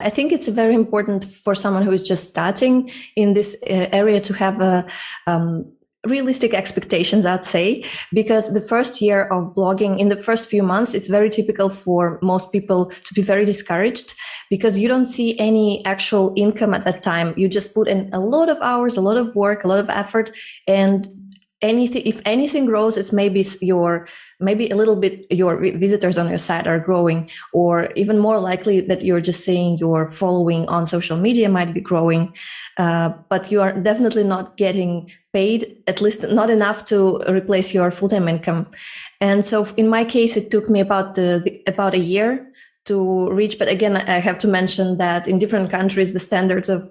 I think it's very important for someone who is just starting in this area to have a realistic expectations, I'd say, because the first year of blogging, in the first few months, it's very typical for most people to be very discouraged because you don't see any actual income at that time. You just put in a lot of hours, a lot of work, a lot of effort, and if anything grows, it's maybe a little bit your visitors on your site are growing, or even more likely that you're just saying your following on social media might be growing, but you are definitely not getting paid, at least not enough to replace your full-time income. And so in my case, it took me about a year to reach. But again, I have to mention that in different countries, the standards of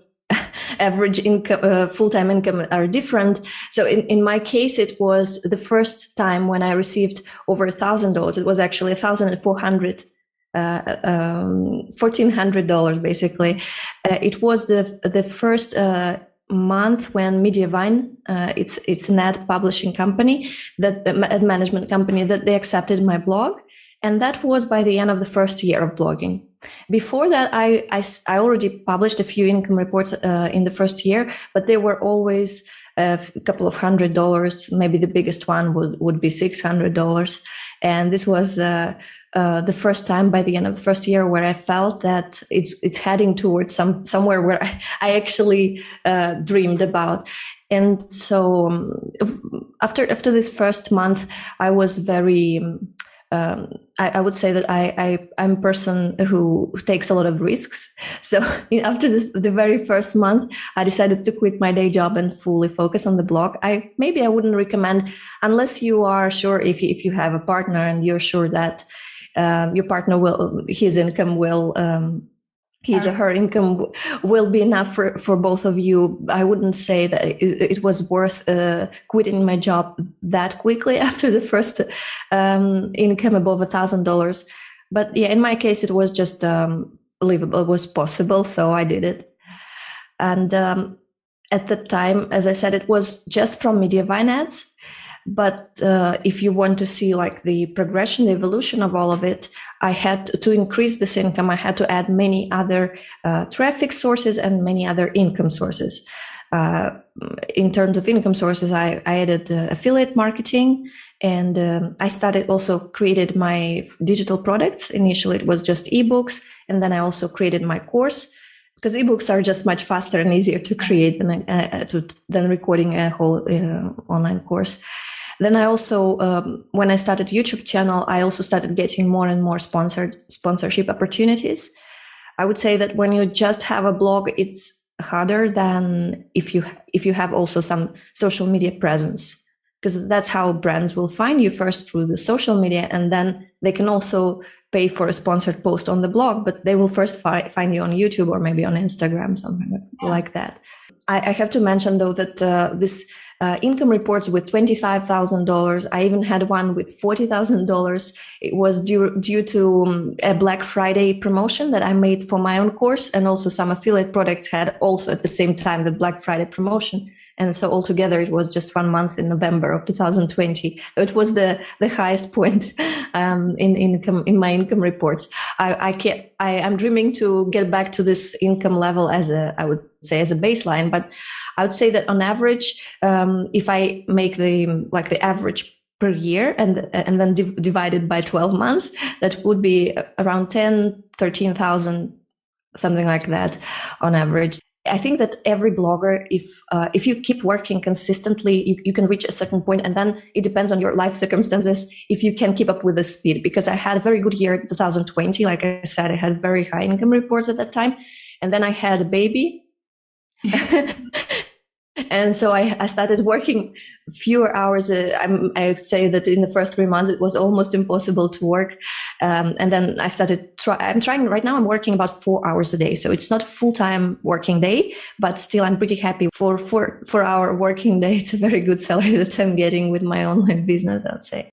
average income, full-time income are different. So in my case, it was the first time when I received over $1,000. It was actually $1,400, $1,400 basically. It was the first month when Mediavine, it's an ad publishing company, that ad management company, that they accepted my blog. And that was by the end of the first year of blogging. Before that, I already published a few income reports in the first year, but they were always a couple of $100. Maybe the biggest one would be $600. And this was the first time by the end of the first year where I felt that it's heading towards somewhere where I actually dreamed about. And so after this first month, I was very I would say that I'm a person who takes a lot of risks. So after the very first month, I decided to quit my day job and fully focus on the blog. I wouldn't recommend, unless you are sure, if you have a partner and you're sure that your partner his income will, his or her income will be enough for both of you. I wouldn't say that it was worth quitting my job that quickly after the first income above $1,000. But yeah, in my case, it was just believable. It was possible, so I did it. And at the time, as I said, it was just from Mediavine ads. But if you want to see like the progression, the evolution of all of it, I had to increase this income. I had to add many other traffic sources and many other income sources. In terms of income sources, I added affiliate marketing, and I created my digital products. Initially, it was just ebooks, and then I also created my course, because ebooks are just much faster and easier to create than recording a whole online course. Then I also, when I started YouTube channel, I also started getting more and more sponsorship opportunities. I would say that when you just have a blog, it's harder than if you have also some social media presence, because that's how brands will find you, first through the social media, and then they can also pay for a sponsored post on the blog, but they will first find you on YouTube or maybe on Instagram, something like that. I have to mention though that this income reports with $25,000, I even had one with $40,000. It was due to a Black Friday promotion that I made for my own course, and also some affiliate products had also at the same time the Black Friday promotion. And so altogether, it was just 1 month in November of 2020. It was the highest point in my income reports. I'm dreaming to get back to this income level I would say as a baseline. But I would say that on average, if I make the average per year and then divide it by 12 months, that would be around 13,000, something like that on average. I think that every blogger, if you keep working consistently, you can reach a certain point, and then it depends on your life circumstances if you can keep up with the speed. Because I had a very good year, 2020. Like I said, I had very high income reports at that time, and then I had a baby, and so I started working fewer hours. I would say that in the first 3 months, it was almost impossible to work. And then I started I'm trying right now, I'm working about 4 hours a day. So it's not a full-time working day, but still I'm pretty happy for 4 hour working day. It's a very good salary that I'm getting with my online business, I'd say.